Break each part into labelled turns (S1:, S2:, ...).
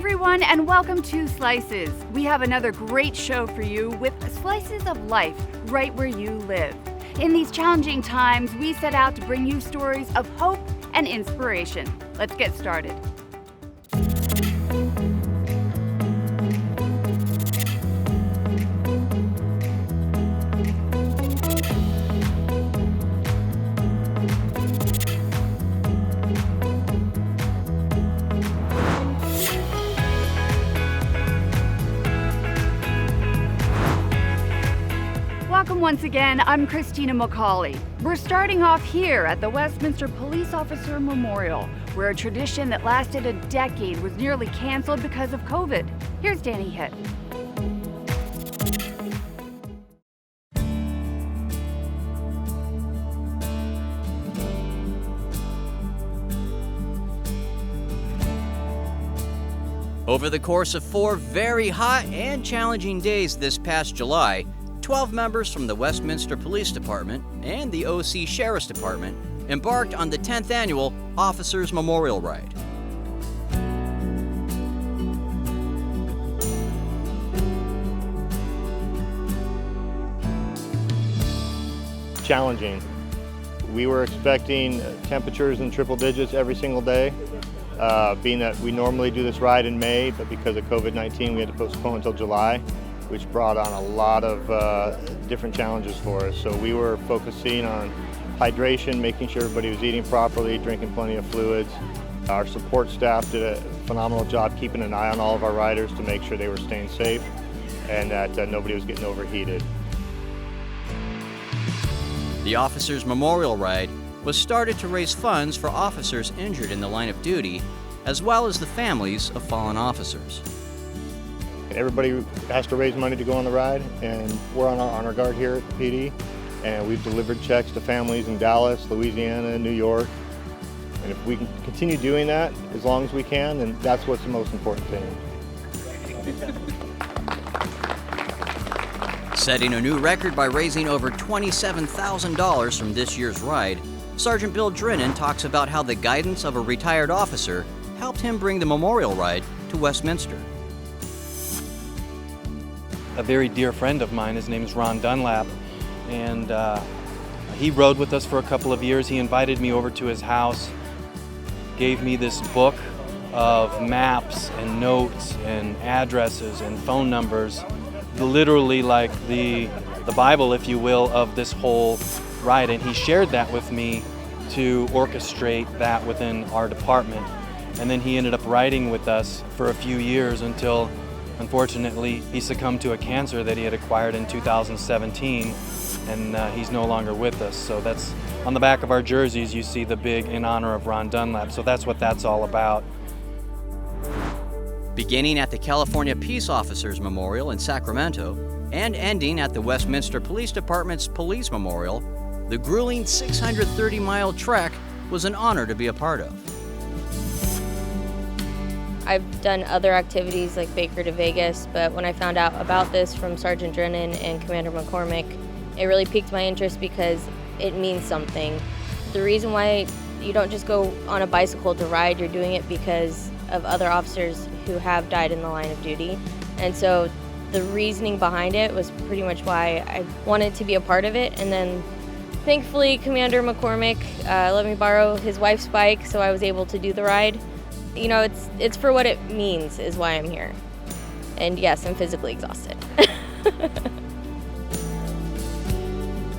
S1: everyone, and welcome to Slices. We have another great show for you with slices of life right where you live. In these challenging times, we set out to bring you stories of hope and inspiration. Let's get started. Welcome once again, I'm Christina McCauley. We're starting off here at the Westminster Police Officer Memorial, where a tradition that lasted a decade was nearly canceled because of COVID. Here's Danny Hitt.
S2: Over the course of 4 very hot and challenging days this past July, 12 members from the Westminster Police Department and the OC Sheriff's Department embarked on the 10th annual Officers Memorial Ride.
S3: Challenging. We were expecting temperatures in triple digits every single day, being that we normally do this ride in May, but because of COVID-19 we had to postpone until July, which brought on a lot of different challenges for us. So we were focusing on hydration, making sure everybody was eating properly, drinking plenty of fluids. Our support staff did a phenomenal job keeping an eye on all of our riders to make sure they were staying safe and that nobody was getting overheated.
S2: The Officers Memorial Ride was started to raise funds for officers injured in the line of duty, as well as the families of fallen officers.
S3: Everybody has to raise money to go on the ride, and we're on our guard here at the PD, and we've delivered checks to families in Dallas, Louisiana, New York. And if we can continue doing that as long as we can, then that's what's the most important thing.
S2: Setting a new record by raising over $27,000 from this year's ride, Sergeant Bill Drennan talks about how the guidance of a retired officer helped him bring the memorial ride to Westminster.
S4: A very dear friend of mine, his name is Ron Dunlap, and he rode with us for a couple of years. He invited me over to his house, gave me this book of maps and notes and addresses and phone numbers, literally like the Bible, if you will, of this whole ride. And he shared that with me to orchestrate that within our department. And then he ended up riding with us for a few years until, unfortunately, he succumbed to a cancer that he had acquired in 2017, and he's no longer with us. So that's on the back of our jerseys, you see the big in honor of Ron Dunlap. So that's what that's all about.
S2: Beginning at the California Peace Officers Memorial in Sacramento and ending at the Westminster Police Department's Police Memorial, the grueling 630-mile trek was an honor to be a part of.
S5: I've done other activities like Baker to Vegas, but when I found out about this from Sergeant Drennan and Commander McCormick, it really piqued my interest because it means something. The reason why you don't just go on a bicycle to ride, you're doing it because of other officers who have died in the line of duty. And so the reasoning behind it was pretty much why I wanted to be a part of it. And then thankfully Commander McCormick let me borrow his wife's bike, so I was able to do the ride. You know, it's for what it means is why I'm here. And yes, I'm physically exhausted.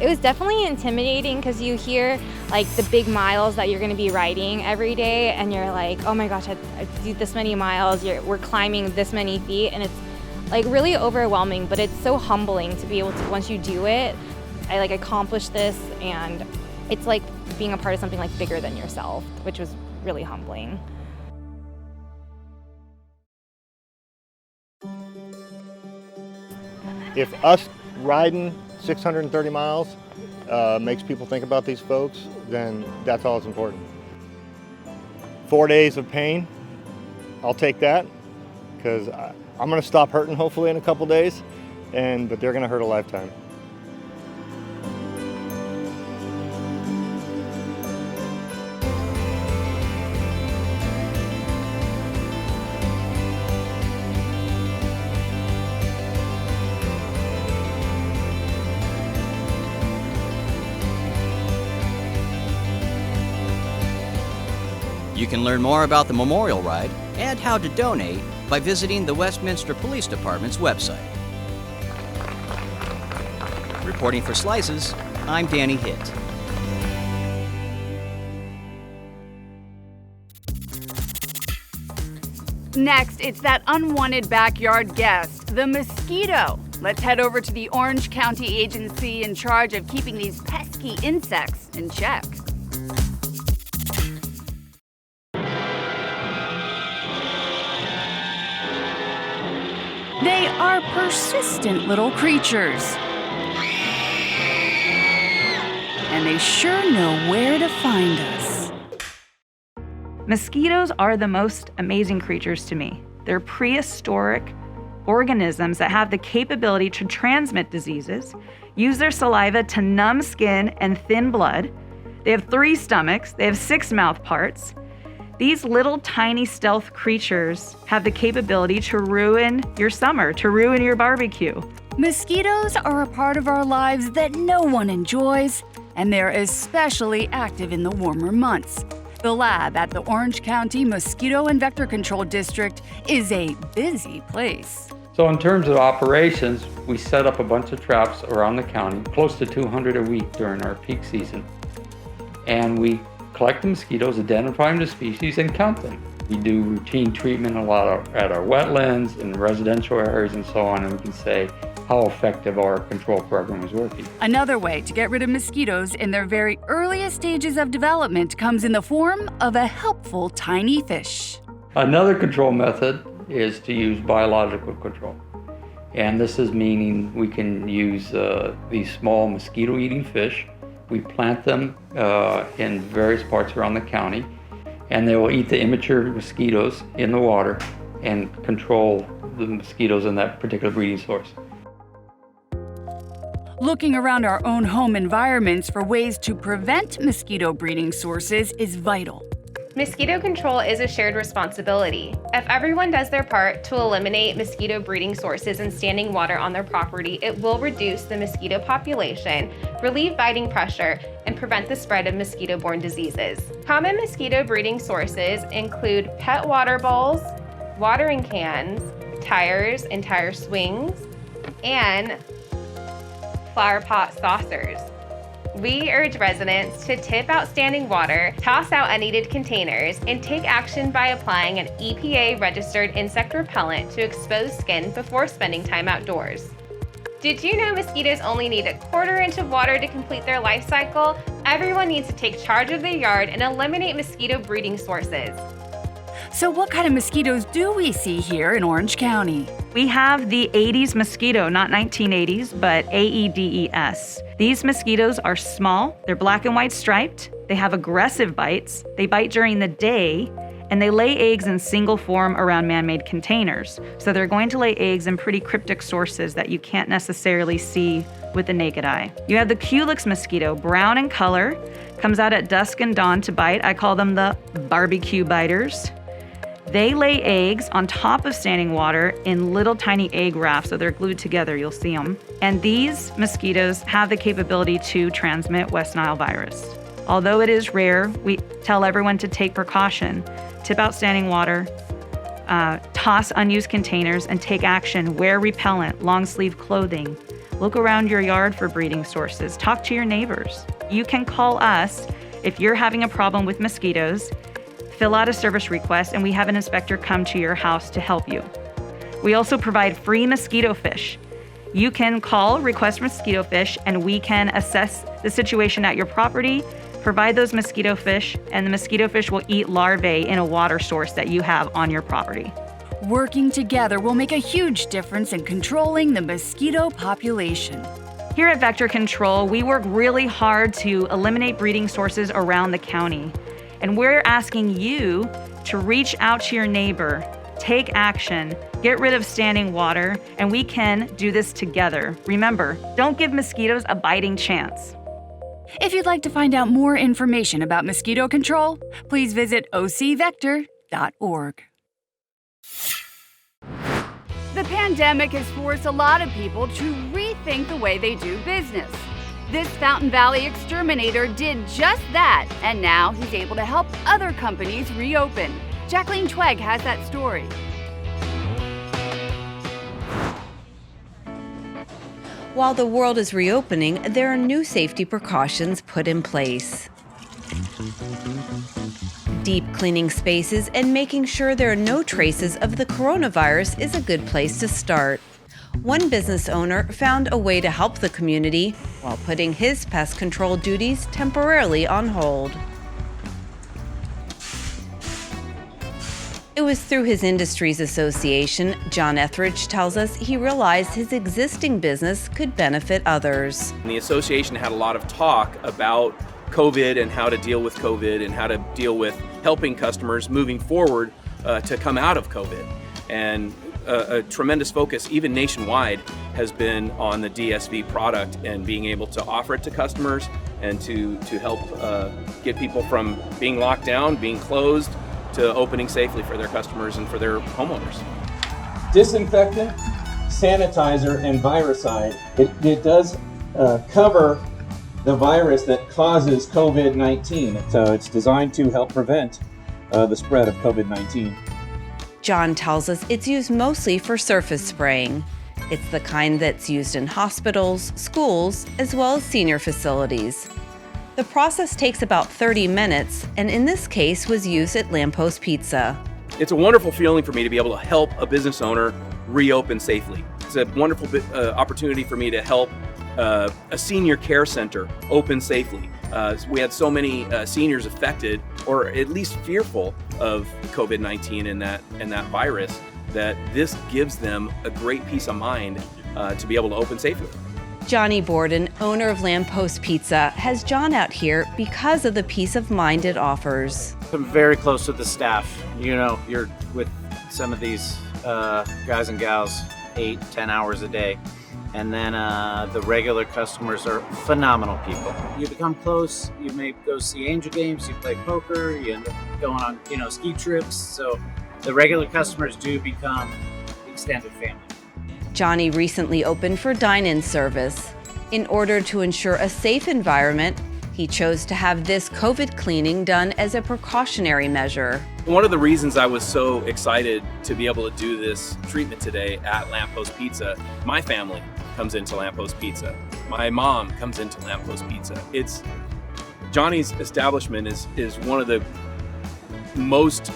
S6: It was definitely intimidating because you hear like the big miles that you're going to be riding every day, and you're like, oh my gosh, I do this many miles, we're climbing this many feet, and it's like really overwhelming, but it's so humbling to be able to, once you do it, I like accomplished this, and it's like being a part of something like bigger than yourself, which was really humbling.
S3: If us riding 630 miles makes people think about these folks, then that's all that's important. 4 days of pain, I'll take that, because I'm going to stop hurting hopefully in a couple days, but they're going to hurt a lifetime.
S2: You can learn more about the Memorial Ride and how to donate by visiting the Westminster Police Department's website. Reporting for Slices, I'm Danny Hitt.
S1: Next, it's that unwanted backyard guest, the mosquito. Let's head over to the Orange County agency in charge of keeping these pesky insects in check. They are persistent little creatures. And they sure know where to find us.
S7: Mosquitoes are the most amazing creatures to me. They're prehistoric organisms that have the capability to transmit diseases, use their saliva to numb skin and thin blood. They have 3 stomachs, they have 6 mouth parts. These little tiny stealth creatures have the capability to ruin your summer, to ruin your barbecue.
S1: Mosquitoes are a part of our lives that no one enjoys, and they're especially active in the warmer months. The lab at the Orange County Mosquito and Vector Control District is a busy place.
S8: So in terms of operations, we set up a bunch of traps around the county, close to 200 a week during our peak season. And we collect the mosquitoes, identify the species, and count them. We do routine treatment at our wetlands and residential areas and so on, and we can say how effective our control program is working.
S1: Another way to get rid of mosquitoes in their very earliest stages of development comes in the form of a helpful tiny fish.
S8: Another control method is to use biological control. And this is meaning we can use these small mosquito-eating fish. We plant them in various parts around the county, and they will eat the immature mosquitoes in the water and control the mosquitoes in that particular breeding source.
S1: Looking around our own home environments for ways to prevent mosquito breeding sources is vital.
S9: Mosquito control is a shared responsibility. If everyone does their part to eliminate mosquito breeding sources and standing water on their property, it will reduce the mosquito population, relieve biting pressure, and prevent the spread of mosquito-borne diseases. Common mosquito breeding sources include pet water bowls, watering cans, tires and tire swings, and flower pot saucers. We urge residents to tip out standing water, toss out unneeded containers, and take action by applying an EPA-registered insect repellent to exposed skin before spending time outdoors. Did you know mosquitoes only need a quarter inch of water to complete their life cycle? Everyone needs to take charge of their yard and eliminate mosquito breeding sources.
S1: So what kind of mosquitoes do we see here in Orange County?
S7: We have the 80s mosquito, not 1980s, but AEDES. These mosquitoes are small, they're black and white striped, they have aggressive bites, they bite during the day, and they lay eggs in single form around man-made containers. So they're going to lay eggs in pretty cryptic sources that you can't necessarily see with the naked eye. You have the Culex mosquito, brown in color, comes out at dusk and dawn to bite. I call them the barbecue biters. They lay eggs on top of standing water in little tiny egg rafts, so they're glued together, you'll see them. And these mosquitoes have the capability to transmit West Nile virus. Although it is rare, we tell everyone to take precaution. Tip out standing water, toss unused containers, and take action. Wear repellent, long sleeve clothing. Look around your yard for breeding sources. Talk to your neighbors. You can call us if you're having a problem with mosquitoes. Fill out a service request, and we have an inspector come to your house to help you. We also provide free mosquito fish. You can call, request mosquito fish, and we can assess the situation at your property, provide those mosquito fish, and the mosquito fish will eat larvae in a water source that you have on your property.
S1: Working together will make a huge difference in controlling the mosquito population.
S7: Here at Vector Control, we work really hard to eliminate breeding sources around the county. And we're asking you to reach out to your neighbor, take action, get rid of standing water, and we can do this together. Remember, don't give mosquitoes a biting chance.
S1: If you'd like to find out more information about mosquito control, please visit ocvector.org. The pandemic has forced a lot of people to rethink the way they do business. This Fountain Valley exterminator did just that, and now he's able to help other companies reopen. Jacqueline Twegg has that story.
S10: While the world is reopening, there are new safety precautions put in place. Deep cleaning spaces and making sure there are no traces of the coronavirus is a good place to start. One business owner found a way to help the community while putting his pest control duties temporarily on hold. It was through his industries association, John Etheridge tells us, he realized his existing business could benefit others.
S11: The association had a lot of talk about COVID and how to deal with COVID and how to deal with helping customers moving forward to come out of COVID. And a tremendous focus, even nationwide, has been on the DSV product and being able to offer it to customers and to help get people from being locked down, being closed, to opening safely for their customers and for their homeowners.
S12: Disinfectant, sanitizer, and viricide. It does cover the virus that causes COVID-19. So it's designed to help prevent the spread of COVID-19.
S10: John tells us it's used mostly for surface spraying. It's the kind that's used in hospitals, schools, as well as senior facilities. The process takes about 30 minutes, and in this case was used at Lamppost Pizza.
S11: It's a wonderful feeling for me to be able to help a business owner reopen safely. It's a wonderful opportunity for me to help a senior care center open safely. We had so many seniors affected, or at least fearful of COVID-19 and that virus, that this gives them a great peace of mind to be able to open safely.
S10: Johnny Borden, owner of Lamppost Pizza, has John out here because of the peace of mind it offers.
S13: I'm very close with the staff. You know, you're with some of these guys and gals 8-10 hours a day. And then the regular customers are phenomenal people. You become close, you may go see Angel games, you play poker, you end up going on, ski trips. So the regular customers do become extended family.
S10: Johnny recently opened for dine-in service. In order to ensure a safe environment, he chose to have this COVID cleaning done as a precautionary measure.
S11: One of the reasons I was so excited to be able to do this treatment today at Lamppost Pizza, my family comes into Lamppost Pizza. My mom comes into Lamppost Pizza. Johnny's establishment is one of the most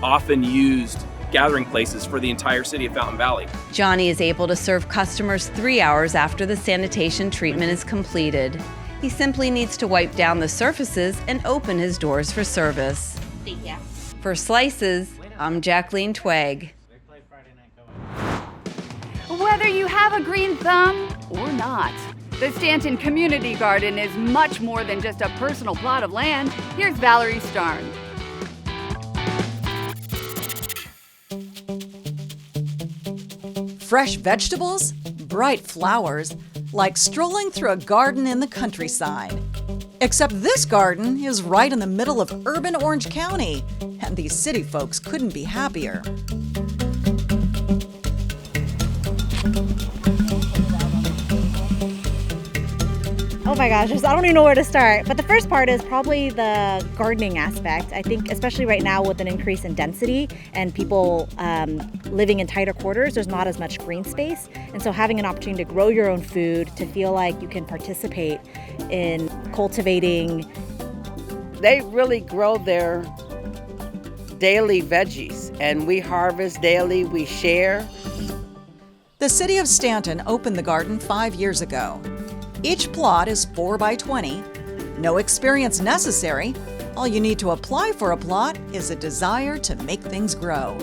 S11: often used gathering places for the entire city of Fountain Valley.
S10: Johnny is able to serve customers 3 hours after the sanitation treatment is completed. He simply needs to wipe down the surfaces and open his doors for service.
S5: Thank you.
S10: For Slices, I'm Jacqueline Twegg.
S1: Whether you have a green thumb or not, the Stanton Community Garden is much more than just a personal plot of land. Here's Valerie Starn.
S14: Fresh vegetables, bright flowers, like strolling through a garden in the countryside. Except this garden is right in the middle of urban Orange County, and these city folks couldn't be happier.
S15: Oh my gosh, I don't even know where to start. But the first part is probably the gardening aspect. I think especially right now with an increase in density and people living in tighter quarters, there's not as much green space. And so having an opportunity to grow your own food, to feel like you can participate in cultivating.
S16: They really grow their daily veggies, and we harvest daily, we share.
S14: The city of Stanton opened the garden 5 years ago. Each plot is 4 by 20. No experience necessary. All you need to apply for a plot is a desire to make things grow.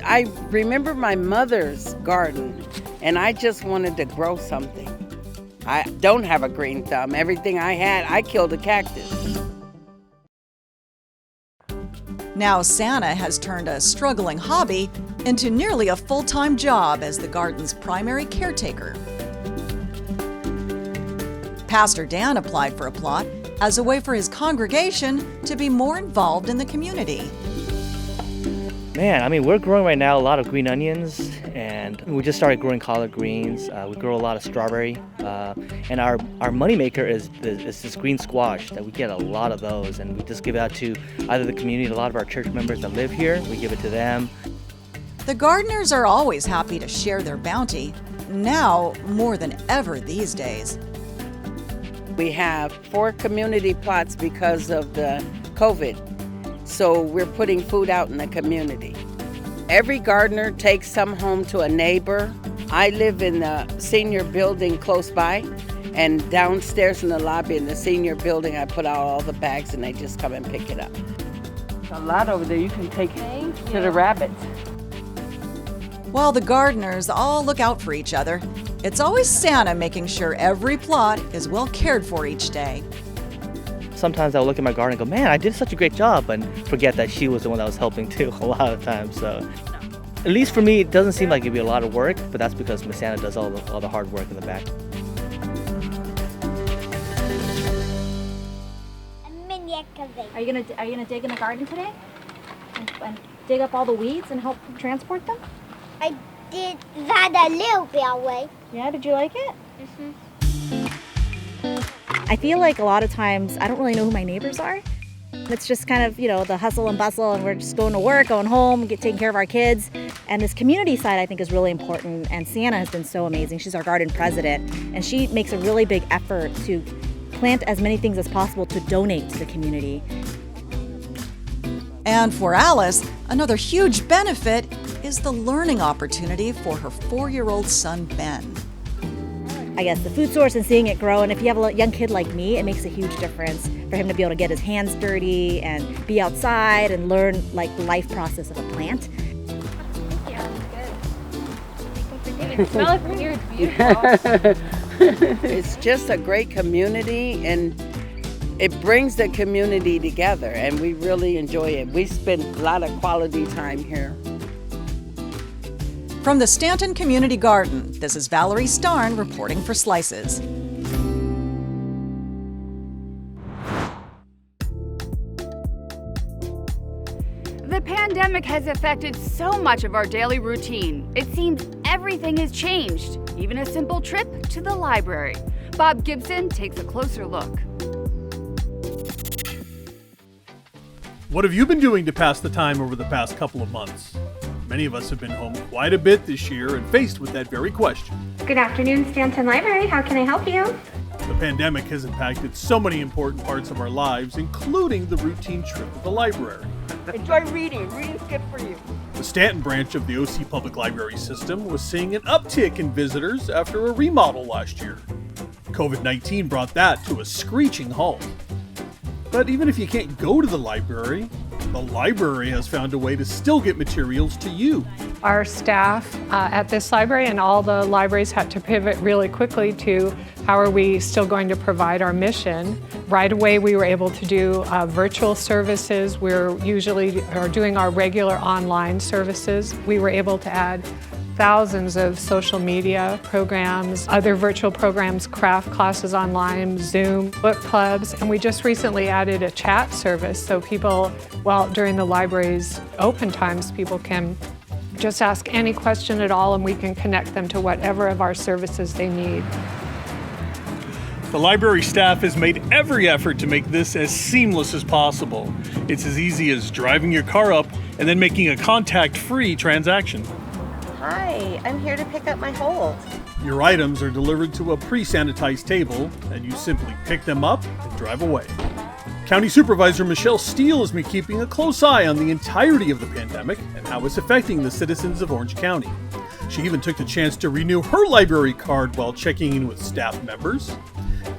S16: I remember my mother's garden, and I just wanted to grow something. I don't have a green thumb. Everything I had, I killed a cactus.
S14: Now Santa has turned a struggling hobby into nearly a full-time job as the garden's primary caretaker. Pastor Dan applied for a plot as a way for his congregation to be more involved in the community.
S17: Man, I mean, we're growing right now a lot of green onions, and we just started growing collard greens. We grow a lot of strawberry, and our moneymaker is this green squash that we get a lot of those, and we just give it out to either the community, a lot of our church members that live here, we give it to them.
S14: The gardeners are always happy to share their bounty, now more than ever these days.
S16: We have 4 community plots because of the COVID, so we're putting food out in the community. Every gardener takes some home to a neighbor. I live in the senior building close by, and downstairs in the lobby in the senior building, I put out all the bags and they just come and pick it up. A lot over there you can take to the rabbits.
S14: While the gardeners all look out for each other, it's always Santa making sure every plot is well cared for each day.
S17: Sometimes I'll look at my garden and go, man, I did such a great job, and forget that she was the one that was helping too a lot of times. So at least for me, it doesn't seem like it'd be a lot of work, but that's because Miss Santa does all the hard work in the back.
S15: Are you gonna dig in the garden today? And dig up all the weeds and help transport them?
S18: I did that a little bit away.
S15: Yeah, did you like it? I feel like a lot of times I don't really know who my neighbors are. It's just kind of, the hustle and bustle, and we're just going to work, going home, taking care of our kids. And this community side, I think, is really important. And Sienna has been so amazing. She's our garden president, and she makes a really big effort to plant as many things as possible to donate to the community.
S14: And for Alice, another huge benefit is the learning opportunity for her 4-year-old son, Ben.
S15: I guess the food source and seeing it grow, and if you have a young kid like me, it makes a huge difference for him to be able to get his hands dirty and be outside and learn the life process of a plant.
S5: Smell it from here, it's beautiful.
S16: It's just a great community, and it brings the community together, and we really enjoy it. We spend a lot of quality time here.
S14: From the Stanton Community Garden, this is Valerie Starn reporting for Slices.
S1: The pandemic has affected so much of our daily routine. It seems everything has changed, even a simple trip to the library. Bob Gibson takes a closer look.
S19: What have you been doing to pass the time over the past couple of months? Many of us have been home quite a bit this year and faced with that very question.
S20: Good afternoon, Stanton Library. How can I help you?
S19: The pandemic has impacted so many important parts of our lives, including the routine trip to the library.
S16: Enjoy reading. Reading's good for you.
S19: The Stanton branch of the OC Public Library system was seeing an uptick in visitors after a remodel last year. COVID-19 brought that to a screeching halt. But even if you can't go to the library has found a way to still get materials to you.
S21: Our staff at this library and all the libraries had to pivot really quickly to how are we still going to provide our mission. Right away we were able to do virtual services. We're usually doing our regular online services. We were able to add thousands of social media programs, other virtual programs, craft classes online, Zoom, book clubs, and we just recently added a chat service so people, during the library's open times, people can just ask any question at all and we can connect them to whatever of our services they need.
S19: The library staff has made every effort to make this as seamless as possible. It's as easy as driving your car up and then making a contact-free transaction.
S22: Hi, I'm here to pick up my hold.
S19: Your items are delivered to a pre-sanitized table, and you simply pick them up and drive away. County Supervisor Michelle Steele has been keeping a close eye on the entirety of the pandemic and how it's affecting the citizens of Orange County. She even took the chance to renew her library card while checking in with staff members.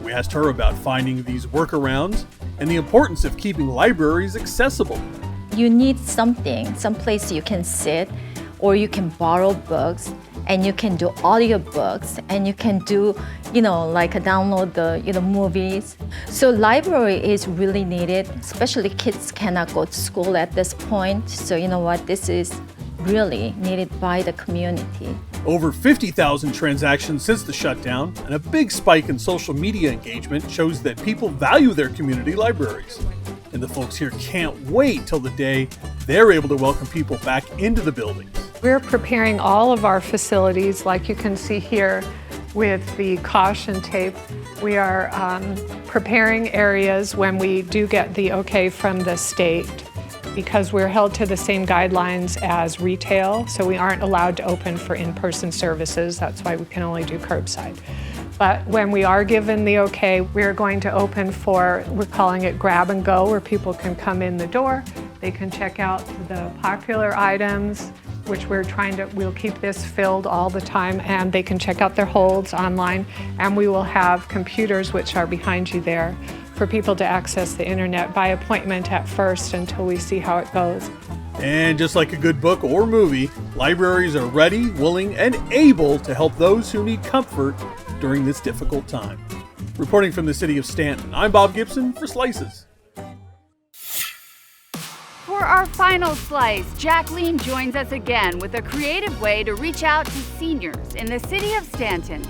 S19: We asked her about finding these workarounds and the importance of keeping libraries accessible.
S23: You need something, some place you can sit, or you can borrow books, and you can do audiobooks, and you can do, download the, movies. So library is really needed, especially kids cannot go to school at this point. So this is really needed by the community.
S19: Over 50,000 transactions since the shutdown, and a big spike in social media engagement shows that people value their community libraries. And the folks here can't wait till the day they're able to welcome people back into the buildings.
S21: We're preparing all of our facilities, like you can see here with the caution tape. We are preparing areas when we do get the okay from the state, because we're held to the same guidelines as retail, so we aren't allowed to open for in-person services. That's why we can only do curbside. But when we are given the okay, we're going to open for, we're calling it grab and go, where people can come in the door, they can check out the popular items, which we'll keep this filled all the time, and they can check out their holds online, and we will have computers, which are behind you there, for people to access the internet by appointment at first until we see how it goes.
S19: And just like a good book or movie, libraries are ready, willing, and able to help those who need comfort during this difficult time. Reporting from the city of Stanton, I'm Bob Gibson for Slices.
S1: For our final slice, Jacqueline joins us again with a creative way to reach out to seniors in the city of Stanton.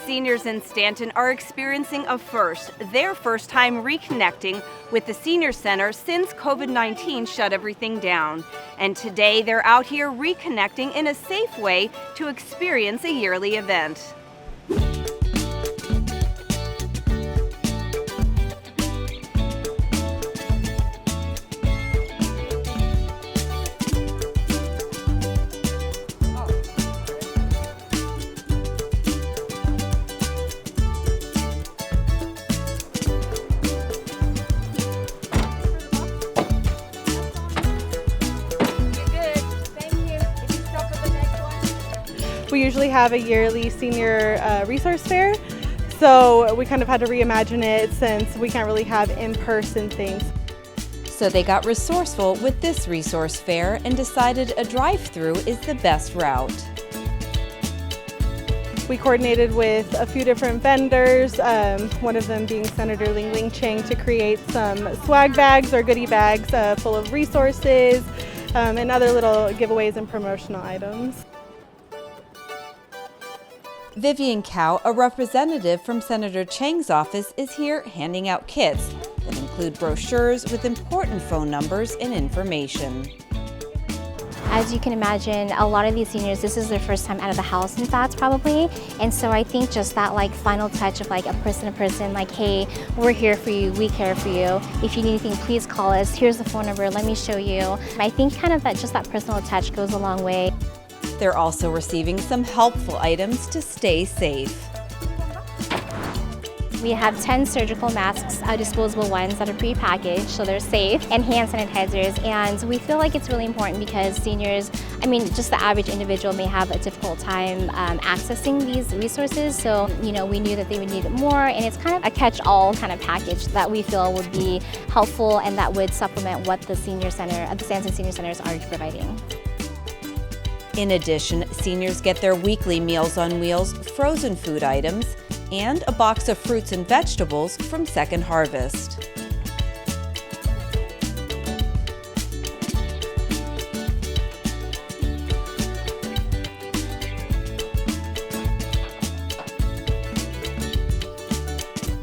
S10: Seniors in Stanton are experiencing a first, their first time reconnecting with the Senior Center since COVID-19 shut everything down. And today they're out here reconnecting in a safe way to experience a yearly event.
S3: We usually have a yearly Senior Resource Fair, so we kind of had to reimagine it since we can't really have in-person things.
S10: So they got resourceful with this resource fair and decided a drive-through is the best route.
S3: We coordinated with a few different vendors, one of them being Senator Ling Ling Chang, to create some swag bags or goodie bags full of resources and other little giveaways and promotional items.
S10: Vivian Cow, a representative from Senator Chang's office, is here handing out kits that include brochures with important phone numbers and information.
S4: As you can imagine, a lot of these seniors, this is their first time out of the house, in fact, probably. And so I think just that final touch of a person to person, hey, we're here for you, we care for you. If you need anything, please call us. Here's the phone number, let me show you. I think that personal touch goes a long way.
S10: They're also receiving some helpful items to stay safe.
S4: We have 10 surgical masks, disposable ones that are pre-packaged, so they're safe, and hand sanitizers. And we feel like it's really important because seniors, just the average individual may have a difficult time accessing these resources. So, we knew that they would need it more, and it's kind of a catch-all kind of package that we feel would be helpful and that would supplement what the Stanton Senior Centers are providing.
S10: In addition, seniors get their weekly Meals on Wheels frozen food items and a box of fruits and vegetables from Second Harvest.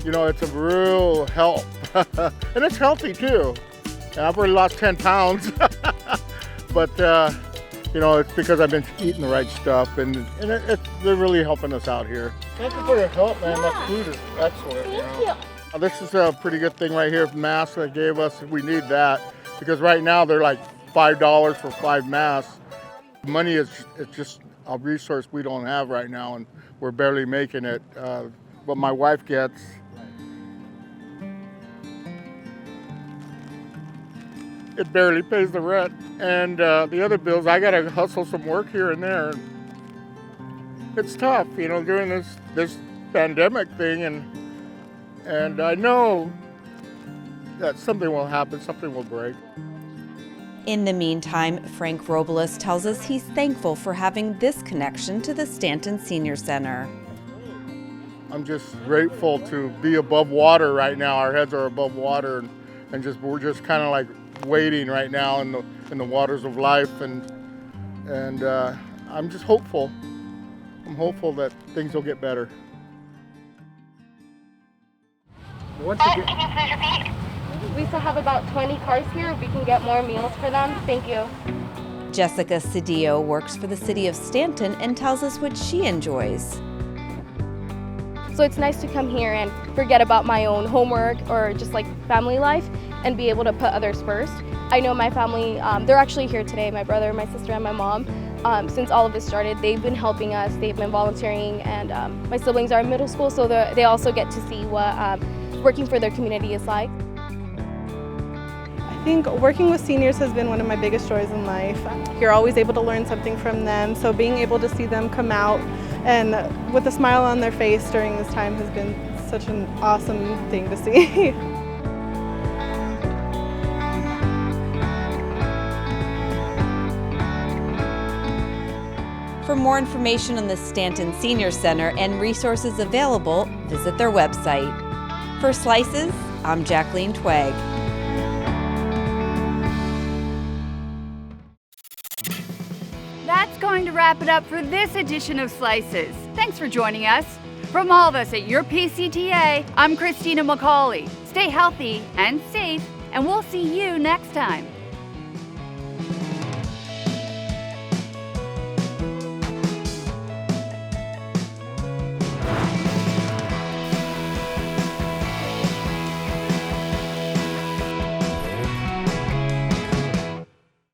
S6: It's a real help. And it's healthy too. I've already lost 10 pounds. But it's because I've been eating the right stuff, and they're really helping us out here. Thank you for your help, man. That food is excellent. Thank you. This is a pretty good thing right here. Masks they gave us, we need that because right now they're like $5 for 5 masks. Money is just a resource we don't have right now, and we're barely making it. What my wife gets. It barely pays the rent, and the other bills, I gotta hustle some work here and there. It's tough, during this pandemic thing, and I know that something will happen, something will break.
S10: In the meantime, Frank Robles tells us he's thankful for having this connection to the Stanton Senior Center.
S6: I'm just grateful to be above water right now. Our heads are above water, and we're just kind of waiting right now in the waters of life, and I'm just hopeful. I'm hopeful that things will get better. Once again,
S20: Can you please repeat? We still have about 20 cars here. We can get more meals for them. Thank you.
S10: Jessica Cedillo works for the city of Stanton and tells us what she enjoys.
S2: So it's nice to come here and forget about my own homework or just like family life and be able to put others first. I know my family, they're actually here today, my brother, my sister, and my mom. Since all of this started, they've been helping us, they've been volunteering, and my siblings are in middle school, so they also get to see what working for their community is like.
S3: I think working with seniors has been one of my biggest joys in life. You're always able to learn something from them, so being able to see them come out and with a smile on their face during this time has been such an awesome thing to see.
S10: For more information on the Stanton Senior Center and resources available, visit their website. For Slices, I'm Jacqueline Twegg.
S1: That's going to wrap it up for this edition of Slices. Thanks for joining us. From all of us at your PCTA, I'm Christina McCauley. Stay healthy and safe, and we'll see you next time.